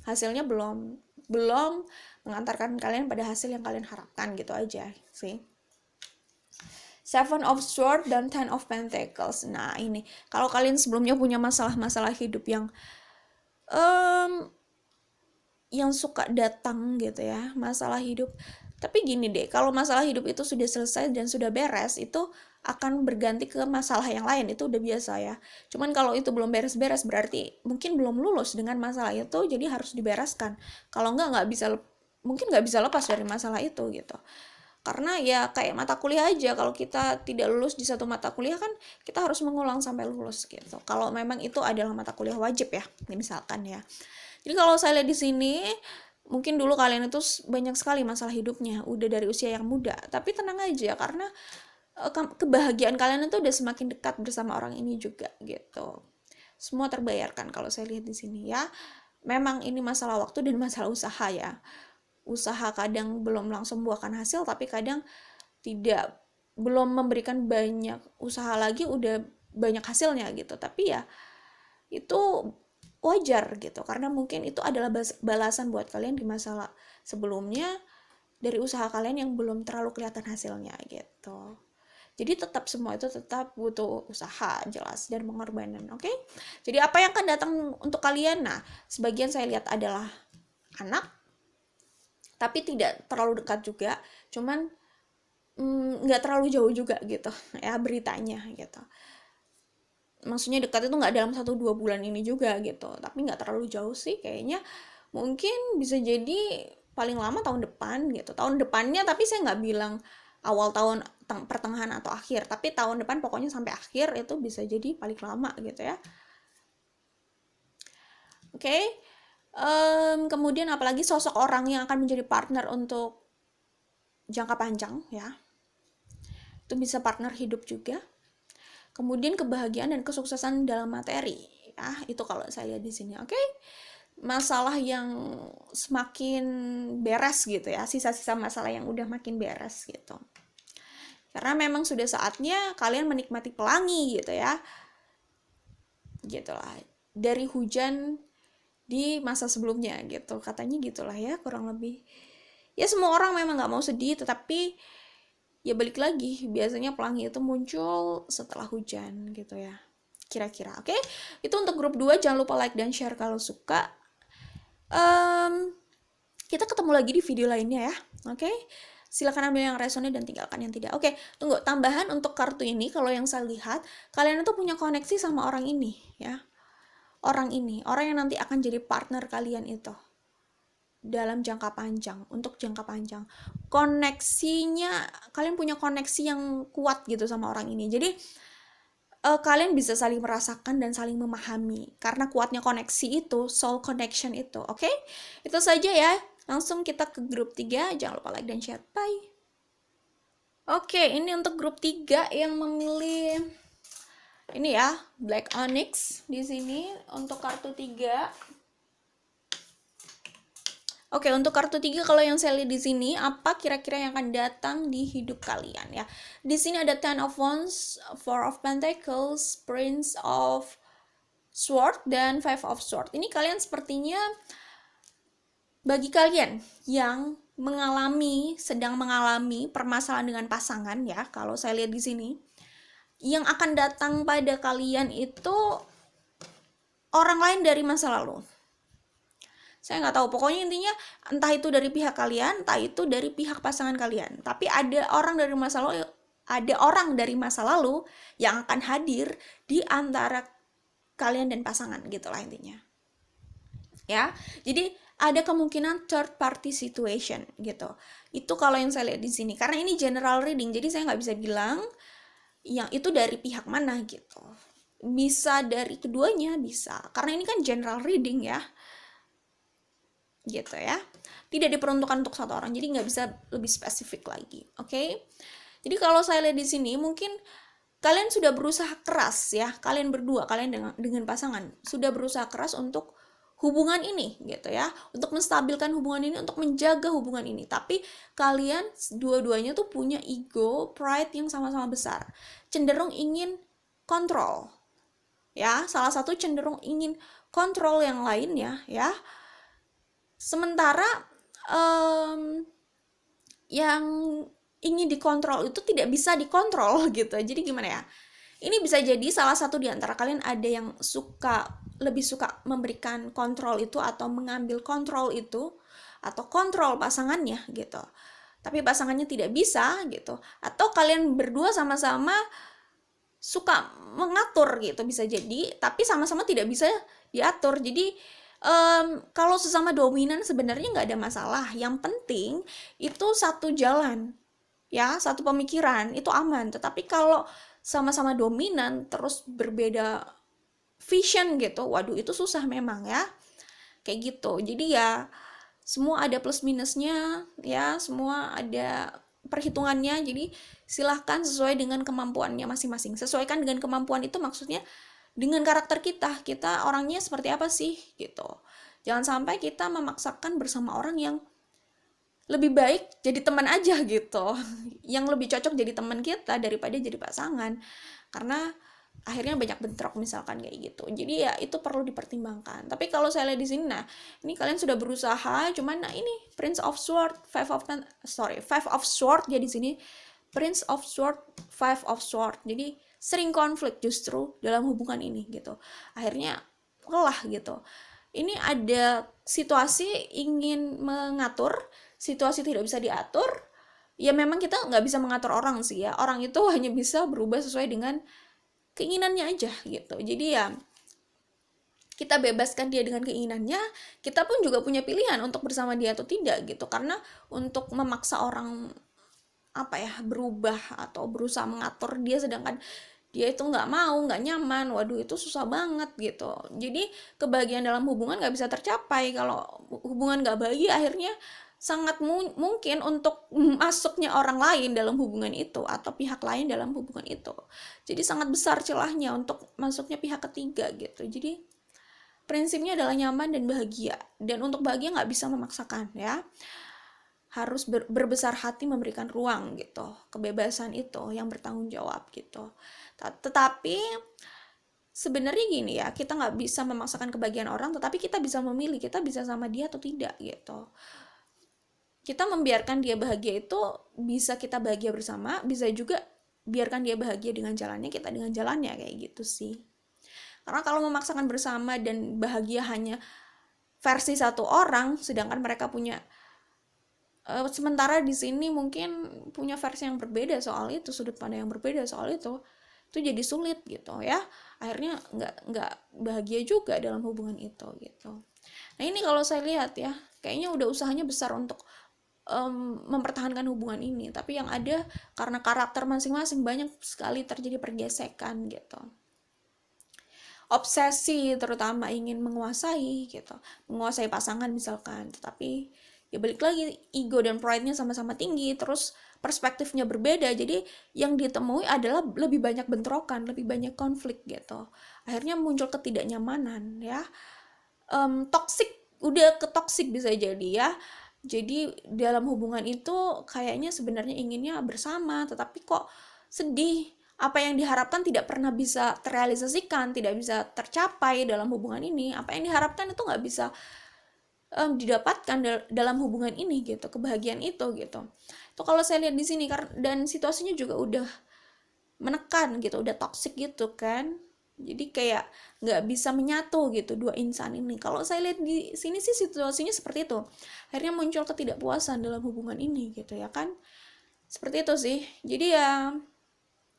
hasilnya belum mengantarkan kalian pada hasil yang kalian harapkan gitu aja sih. Seven of Swords dan Ten of Pentacles. Nah ini kalau kalian sebelumnya punya masalah-masalah hidup yang suka datang gitu ya, masalah hidup. Tapi gini deh, kalau masalah hidup itu sudah selesai dan sudah beres, itu akan berganti ke masalah yang lain, itu udah biasa ya. Cuman kalau itu belum beres-beres, berarti mungkin belum lulus dengan masalah itu, jadi harus dibereskan. Kalau nggak bisa lepas dari masalah itu gitu. Karena ya kayak mata kuliah aja, kalau kita tidak lulus di satu mata kuliah kan kita harus mengulang sampai lulus gitu. Kalau memang itu adalah mata kuliah wajib ya, misalkan ya. Jadi kalau saya lihat di sini, mungkin dulu kalian itu banyak sekali masalah hidupnya, udah dari usia yang muda. Tapi tenang aja, karena kebahagiaan kalian itu udah semakin dekat bersama orang ini juga gitu. Semua terbayarkan kalau saya lihat di sini ya. Memang ini masalah waktu dan masalah usaha ya. Usaha kadang belum langsung membuahkan hasil, tapi kadang belum memberikan banyak usaha lagi udah banyak hasilnya gitu. Tapi ya itu wajar gitu, karena mungkin itu adalah balasan buat kalian di masalah sebelumnya dari usaha kalian yang belum terlalu kelihatan hasilnya gitu. Jadi tetap semua itu tetap butuh usaha jelas dan pengorbanan, oke? Jadi apa yang akan datang untuk kalian? Nah, sebagian saya lihat adalah anak, tapi tidak terlalu dekat juga, cuman nggak terlalu jauh juga gitu ya beritanya gitu. Maksudnya dekat itu nggak dalam 1-2 bulan ini juga gitu, tapi nggak terlalu jauh sih kayaknya. Mungkin bisa jadi paling lama tahun depan gitu, tahun depannya, tapi saya nggak bilang awal tahun pertengahan atau akhir, tapi tahun depan pokoknya sampai akhir itu bisa jadi paling lama gitu ya. Oke. Kemudian apalagi sosok orang yang akan menjadi partner untuk jangka panjang ya, itu bisa partner hidup juga. Kemudian kebahagiaan dan kesuksesan dalam materi ya, itu kalau saya lihat di sini. Oke. Masalah yang semakin beres gitu ya, sisa-sisa masalah yang udah makin beres gitu. Karena memang sudah saatnya kalian menikmati pelangi gitu ya. Gitulah. Dari hujan di masa sebelumnya gitu. Katanya gitulah ya, kurang lebih. Ya semua orang memang gak mau sedih, tetapi ya balik lagi, biasanya pelangi itu muncul setelah hujan gitu ya. Kira-kira, oke? Itu untuk grup 2, jangan lupa like dan share kalau suka. Kita ketemu lagi di video lainnya ya, oke? Silakan ambil yang resonate dan tinggalkan yang tidak. Oke, tunggu, tambahan untuk kartu ini, kalau yang saya lihat, kalian itu punya koneksi sama orang ini ya. Orang ini, orang yang nanti akan jadi partner kalian itu dalam jangka panjang, untuk jangka panjang. Koneksinya, kalian punya koneksi yang kuat gitu sama orang ini. Jadi kalian bisa saling merasakan dan saling memahami karena kuatnya koneksi itu, soul connection itu. Oke? Itu saja ya. Langsung kita ke grup 3. Jangan lupa like dan share. Bye. Oke, ini untuk grup 3 yang memilih ini ya, Black Onyx di sini untuk kartu 3. Oke, untuk kartu 3 kalau yang saya lihat di sini, apa kira-kira yang akan datang di hidup kalian ya. Di sini ada Ten of Wands, Four of Pentacles, Prince of Sword, dan Five of Sword. Ini kalian sepertinya, bagi kalian yang sedang mengalami permasalahan dengan pasangan ya, kalau saya lihat di sini, yang akan datang pada kalian itu orang lain dari masa lalu. Saya nggak tahu, pokoknya intinya entah itu dari pihak kalian, entah itu dari pihak pasangan kalian. Tapi ada orang dari masa lalu yang akan hadir di antara kalian dan pasangan, gitulah intinya. Ya, jadi ada kemungkinan third party situation gitu. Itu kalau yang saya lihat di sini. Karena ini general reading, jadi saya nggak bisa bilang yang itu dari pihak mana gitu. Bisa dari keduanya, bisa. Karena ini kan general reading ya. Gitu ya, tidak diperuntukkan untuk satu orang, jadi nggak bisa lebih spesifik lagi. Oke? Jadi kalau saya lihat di sini, mungkin kalian sudah berusaha keras ya, kalian berdua, kalian dengan pasangan sudah berusaha keras untuk hubungan ini gitu ya, untuk menstabilkan hubungan ini, untuk menjaga hubungan ini. Tapi kalian dua-duanya tuh punya ego, pride yang sama-sama besar, cenderung ingin kontrol ya, salah satu cenderung ingin kontrol yang lainnya ya. Sementara yang ingin dikontrol itu tidak bisa dikontrol gitu. Jadi gimana ya? Ini bisa jadi salah satu di antara kalian ada yang lebih suka memberikan kontrol itu atau mengambil kontrol itu atau kontrol pasangannya gitu. Tapi pasangannya tidak bisa gitu. Atau kalian berdua sama-sama suka mengatur gitu, bisa jadi, tapi sama-sama tidak bisa diatur. Jadi kalau sesama dominan sebenarnya nggak ada masalah. Yang penting itu satu jalan ya, satu pemikiran, itu aman. Tetapi kalau sama-sama dominan terus berbeda vision gitu, waduh itu susah memang ya, kayak gitu. Jadi ya semua ada plus minusnya ya, semua ada perhitungannya. Jadi silahkan sesuai dengan kemampuannya masing-masing. Sesuaikan dengan kemampuan itu maksudnya dengan karakter kita orangnya seperti apa sih gitu. Jangan sampai kita memaksakan bersama orang yang lebih baik jadi teman aja gitu, yang lebih cocok jadi teman kita daripada jadi pasangan, karena akhirnya banyak bentrok misalkan kayak gitu. Jadi ya itu perlu dipertimbangkan. Tapi kalau saya lihat di sini, nah ini kalian sudah berusaha, cuman nah ini Prince of Sword, Five of Sword ya di sini Prince of Sword, Five of Sword. Jadi sering konflik justru dalam hubungan ini gitu. Akhirnya lelah gitu. Ini ada situasi ingin mengatur, situasi tidak bisa diatur. Ya memang kita nggak bisa mengatur orang sih ya. Orang itu hanya bisa berubah sesuai dengan keinginannya aja gitu. Jadi ya kita bebaskan dia dengan keinginannya, kita pun juga punya pilihan untuk bersama dia atau tidak gitu. Karena untuk memaksa orang berubah atau berusaha mengatur dia sedangkan dia itu nggak mau, nggak nyaman, waduh itu susah banget gitu. Jadi kebahagiaan dalam hubungan nggak bisa tercapai kalau hubungan nggak bahagia. Akhirnya sangat mungkin untuk masuknya orang lain dalam hubungan itu atau pihak lain dalam hubungan itu. Jadi sangat besar celahnya untuk masuknya pihak ketiga gitu. Jadi prinsipnya adalah nyaman dan bahagia, dan untuk bahagia nggak bisa memaksakan ya, harus berbesar hati memberikan ruang gitu, kebebasan itu yang bertanggung jawab gitu. Tetapi sebenarnya gini ya, kita nggak bisa memaksakan kebahagiaan orang, tetapi kita bisa memilih kita bisa sama dia atau tidak gitu. Kita membiarkan dia bahagia itu bisa kita bahagia bersama, bisa juga biarkan dia bahagia dengan jalannya, kita dengan jalannya, kayak gitu sih. Karena kalau memaksakan bersama dan bahagia hanya versi satu orang, sedangkan mereka punya sementara di sini mungkin punya versi yang berbeda soal itu, sudut pandang yang berbeda soal itu jadi sulit gitu ya. Akhirnya nggak bahagia juga dalam hubungan itu gitu. Nah ini kalau saya lihat ya, kayaknya udah usahanya besar untuk mempertahankan hubungan ini, tapi yang ada karena karakter masing-masing banyak sekali terjadi pergesekan gitu. Obsesi terutama ingin menguasai gitu, menguasai pasangan misalkan, tetapi ya balik lagi ego dan pride-nya sama-sama tinggi, terus perspektifnya berbeda, jadi yang ditemui adalah lebih banyak bentrokan, lebih banyak konflik gitu. Akhirnya muncul ketidaknyamanan ya, toxic, udah ke toxic bisa jadi ya. Jadi dalam hubungan itu kayaknya sebenarnya inginnya bersama, tetapi kok sedih, apa yang diharapkan tidak pernah bisa terrealisasikan, tidak bisa tercapai dalam hubungan ini. Apa yang diharapkan itu nggak bisa didapatkan dalam hubungan ini gitu, kebahagiaan itu gitu. Itu kalau saya lihat di sini, dan situasinya juga udah menekan gitu, udah toxic gitu kan. Jadi kayak nggak bisa menyatu gitu dua insan ini. Kalau saya lihat di sini sih situasinya seperti itu. Akhirnya muncul ketidakpuasan dalam hubungan ini gitu ya kan. Seperti itu sih. Jadi ya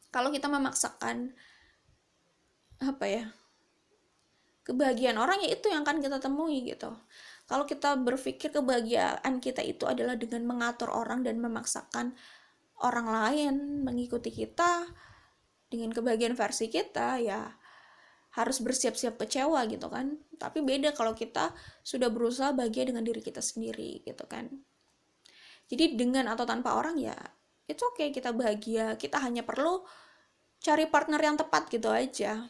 kalau kita memaksakan kebahagiaan orang, ya itu yang akan kita temui gitu. Kalau kita berpikir kebahagiaan kita itu adalah dengan mengatur orang dan memaksakan orang lain mengikuti kita dengan kebahagiaan versi kita, ya harus bersiap-siap kecewa gitu kan. Tapi beda kalau kita sudah berusaha bahagia dengan diri kita sendiri gitu kan. Jadi dengan atau tanpa orang ya it's okay kita bahagia, kita hanya perlu cari partner yang tepat gitu aja.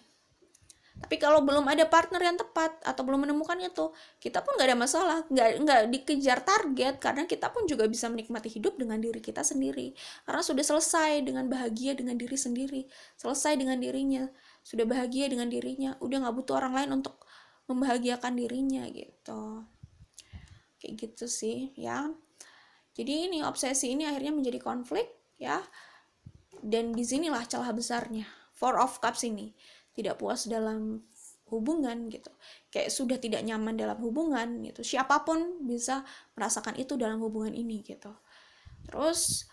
Tapi kalau belum ada partner yang tepat atau belum menemukan itu, kita pun nggak ada masalah, nggak dikejar target, karena kita pun juga bisa menikmati hidup dengan diri kita sendiri. Karena sudah selesai dengan bahagia dengan diri sendiri, selesai dengan dirinya, sudah bahagia dengan dirinya, udah nggak butuh orang lain untuk membahagiakan dirinya gitu. Kayak gitu sih ya. Jadi ini obsesi ini akhirnya menjadi konflik ya. Dan disinilah celah besarnya Four of Cups ini. Tidak puas dalam hubungan gitu, kayak sudah tidak nyaman dalam hubungan gitu. Siapapun bisa merasakan itu dalam hubungan ini gitu. Terus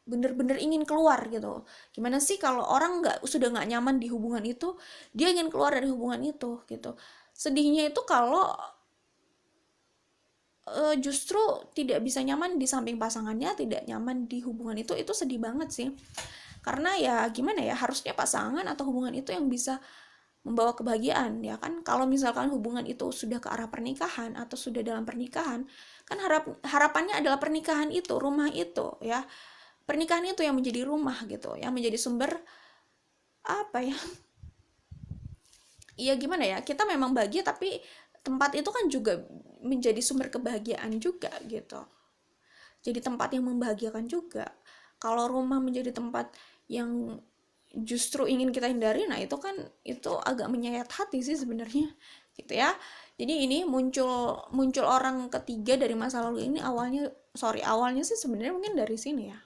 bener-bener ingin keluar gitu. Gimana sih kalau orang sudah nggak nyaman di hubungan itu, dia ingin keluar dari hubungan itu gitu. Sedihnya itu kalau justru tidak bisa nyaman di samping pasangannya, tidak nyaman di hubungan itu sedih banget sih. Karena ya gimana ya, harusnya pasangan atau hubungan itu yang bisa membawa kebahagiaan ya kan. Kalau misalkan hubungan itu sudah ke arah pernikahan atau sudah dalam pernikahan, kan harapannya adalah pernikahan itu, rumah itu ya, pernikahan itu yang menjadi rumah gitu, yang menjadi sumber ya gimana ya, kita memang bahagia tapi tempat itu kan juga menjadi sumber kebahagiaan juga gitu, jadi tempat yang membahagiakan juga. Kalau rumah menjadi tempat yang justru ingin kita hindari, nah itu agak menyayat hati sih sebenarnya gitu ya. Jadi ini muncul orang ketiga dari masa lalu ini awalnya awalnya sih sebenarnya mungkin dari sini ya,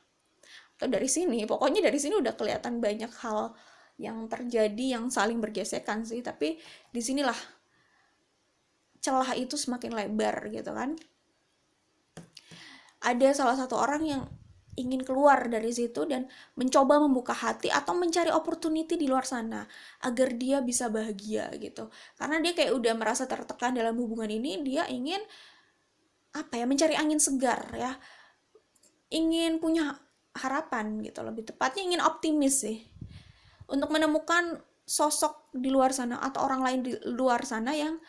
atau dari sini, pokoknya dari sini udah kelihatan banyak hal yang terjadi yang saling bergesekan sih, tapi disinilah celah itu semakin lebar gitu kan. Ada salah satu orang yang ingin keluar dari situ dan mencoba membuka hati atau mencari opportunity di luar sana agar dia bisa bahagia gitu, karena dia kayak udah merasa tertekan dalam hubungan ini. Dia ingin apa ya, mencari angin segar ya, ingin punya harapan gitu, lebih tepatnya ingin optimis sih, untuk menemukan sosok di luar sana atau orang lain di luar sana yang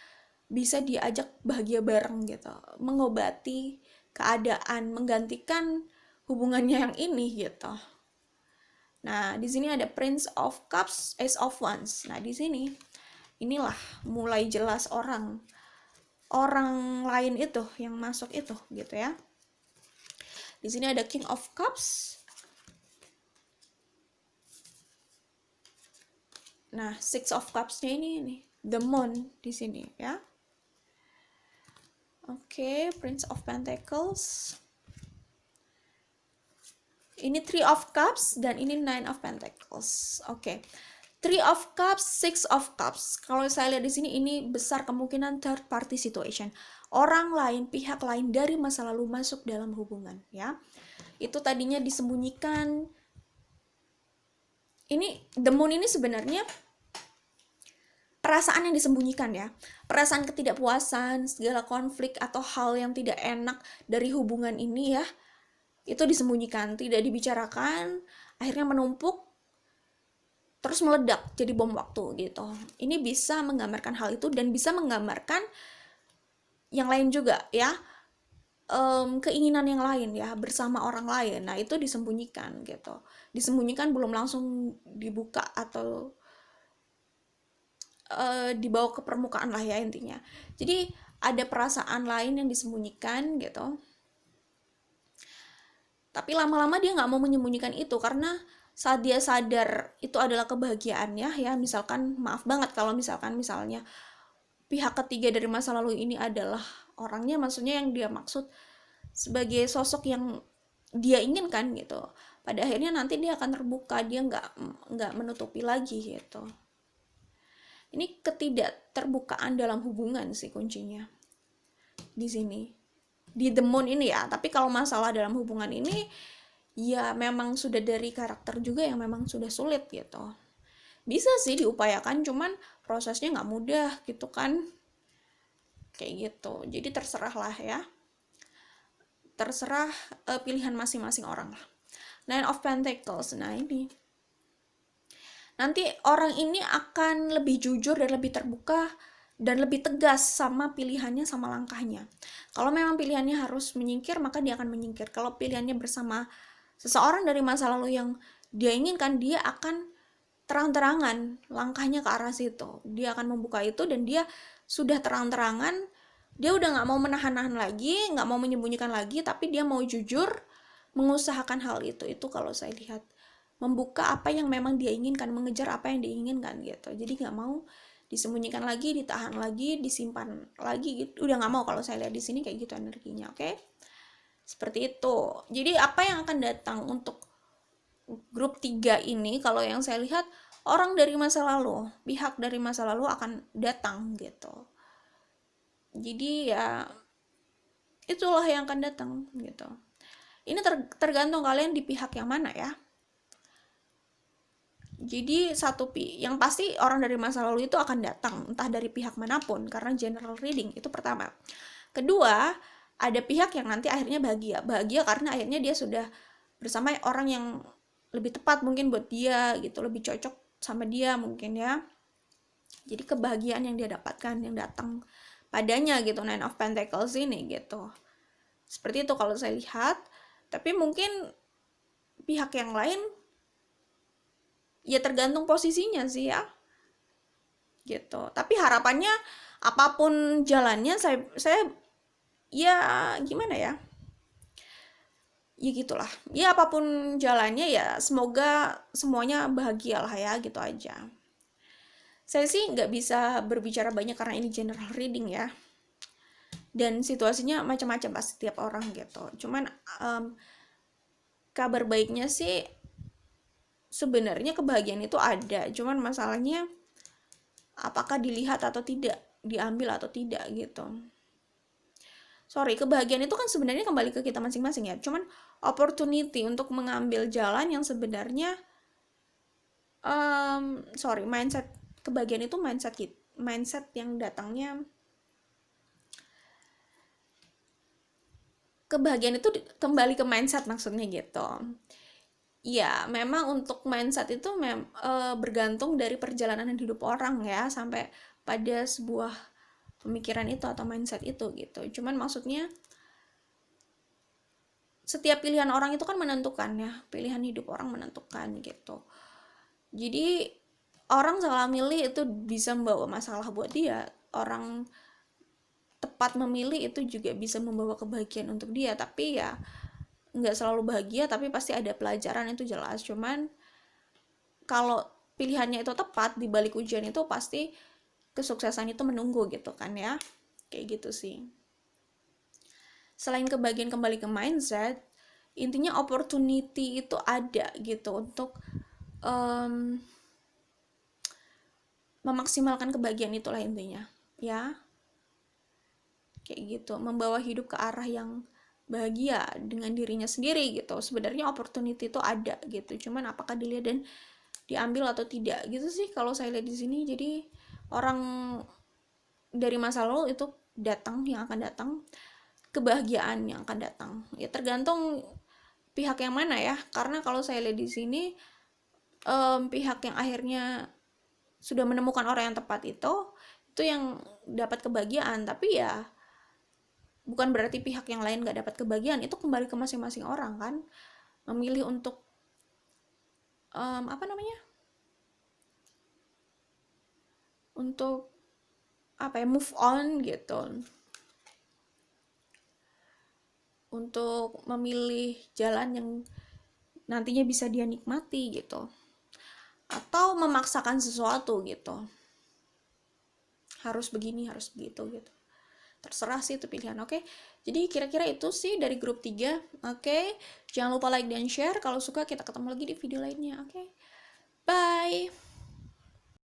bisa diajak bahagia bareng gitu, mengobati keadaan, menggantikan hubungannya yang ini gitu. Nah, di sini ada Prince of Cups, Ace of Wands. Nah, di sini inilah mulai jelas orang lain itu yang masuk itu gitu ya. Di sini ada King of Cups. Nah, Six of Cups-nya ini The Moon di sini ya. Oke, Prince of Pentacles. Ini Three of Cups dan ini Nine of Pentacles. Oke. Three of Cups, Six of Cups. Kalau saya lihat di sini ini besar kemungkinan third party situation. Orang lain, pihak lain dari masa lalu masuk dalam hubungan ya. Itu tadinya disembunyikan. Ini The Moon ini sebenarnya perasaan yang disembunyikan ya. Perasaan ketidakpuasan, segala konflik atau hal yang tidak enak dari hubungan ini ya. Itu disembunyikan, tidak dibicarakan, akhirnya menumpuk, terus meledak jadi bom waktu gitu. Ini bisa menggambarkan hal itu dan bisa menggambarkan yang lain juga ya, keinginan yang lain ya, bersama orang lain. Nah, itu disembunyikan gitu. Disembunyikan, belum langsung dibuka atau dibawa ke permukaan lah ya intinya. Jadi ada perasaan lain yang disembunyikan gitu. Tapi lama-lama dia nggak mau menyembunyikan itu, karena saat dia sadar itu adalah kebahagiaannya ya, misalkan maaf banget kalau misalnya pihak ketiga dari masa lalu ini adalah orangnya, maksudnya yang dia maksud sebagai sosok yang dia inginkan gitu, pada akhirnya nanti dia akan terbuka, dia nggak menutupi lagi gitu. Ini ketidakterbukaan dalam hubungan sih kuncinya di sini, di The Moon ini ya. Tapi kalau masalah dalam hubungan ini ya memang sudah dari karakter juga yang memang sudah sulit gitu. Bisa sih diupayakan, cuman prosesnya nggak mudah gitu kan, kayak gitu. Jadi terserah lah ya, terserah pilihan masing-masing orang lah. Nine of Pentacles. Nah, ini nanti orang ini akan lebih jujur dan lebih terbuka dan lebih tegas sama pilihannya, sama langkahnya. Kalau memang pilihannya harus menyingkir, maka dia akan menyingkir. Kalau pilihannya bersama seseorang dari masa lalu yang dia inginkan, dia akan terang-terangan langkahnya ke arah situ. Dia akan membuka itu dan dia sudah terang-terangan. Dia udah gak mau menahan-nahan lagi, gak mau menyembunyikan lagi, tapi dia mau jujur mengusahakan hal itu. Itu kalau saya lihat, membuka apa yang memang dia inginkan, mengejar apa yang dia inginkan gitu. Jadi gak mau disembunyikan lagi, ditahan lagi, disimpan lagi gitu. Udah gak mau. Kalau saya lihat di sini kayak gitu energinya, oke? Seperti itu. Jadi apa yang akan datang untuk grup 3 ini, kalau yang saya lihat, orang dari masa lalu, pihak dari masa lalu akan datang gitu. Jadi ya itulah yang akan datang gitu. Ini tergantung kalian di pihak yang mana ya. Jadi yang pasti orang dari masa lalu itu akan datang, entah dari pihak manapun, karena general reading itu pertama. Kedua, ada pihak yang nanti akhirnya bahagia karena akhirnya dia sudah bersama orang yang lebih tepat mungkin buat dia gitu, lebih cocok sama dia mungkin ya. Jadi kebahagiaan yang dia dapatkan, yang datang padanya gitu, Nine of Pentacles ini gitu. Seperti itu kalau saya lihat. Tapi mungkin pihak yang lain ya tergantung posisinya sih ya gitu. Tapi harapannya apapun jalannya, saya ya gimana ya, ya gitulah ya, apapun jalannya ya semoga semuanya bahagia lah ya, gitu aja. Saya sih nggak bisa berbicara banyak karena ini general reading ya. dan situasinya macam-macam pasti tiap orang gitu. Cuman kabar baiknya sih sebenarnya kebahagiaan itu ada, cuman masalahnya apakah dilihat atau tidak, diambil atau tidak gitu. Sorry, kebahagiaan itu kan sebenarnya kembali ke kita masing-masing ya. Cuman opportunity untuk mengambil jalan yang sebenarnya mindset kebahagiaan itu mindset yang datangnya, kebahagiaan itu kembali ke mindset maksudnya gitu. Ya, memang untuk mindset itu bergantung dari perjalanan hidup orang ya sampai pada sebuah pemikiran itu atau mindset itu gitu. Cuman maksudnya setiap pilihan orang itu kan menentukan ya, pilihan hidup orang menentukan gitu. Jadi orang salah milih itu bisa membawa masalah buat dia, orang tepat memilih itu juga bisa membawa kebahagiaan untuk dia, tapi ya nggak selalu bahagia, tapi pasti ada pelajaran, itu jelas. Cuman kalau pilihannya itu tepat, di balik ujian itu pasti kesuksesan itu menunggu gitu kan ya, kayak gitu sih. Selain kebahagiaan kembali ke mindset, intinya opportunity itu ada gitu untuk memaksimalkan kebahagiaan, itulah intinya ya, kayak gitu, membawa hidup ke arah yang bahagia dengan dirinya sendiri gitu. Sebenarnya opportunity itu ada gitu, cuman apakah dilihat dan diambil atau tidak gitu sih kalau saya lihat di sini. Jadi orang dari masa lalu itu datang, yang akan datang, kebahagiaan yang akan datang ya, tergantung pihak yang mana ya. Karena kalau saya lihat di sini pihak yang akhirnya sudah menemukan orang yang tepat itu yang dapat kebahagiaan. Tapi ya bukan berarti pihak yang lain gak dapat kebahagiaan, itu kembali ke masing-masing orang kan, memilih untuk untuk move on gitu, untuk memilih jalan yang nantinya bisa dia nikmati gitu, atau memaksakan sesuatu gitu, harus begini harus begitu gitu. Terserah sih, itu pilihan. Oke, jadi kira-kira itu sih dari grup 3. Oke, jangan lupa like dan share. Kalau suka kita ketemu lagi di video lainnya. Oke, bye.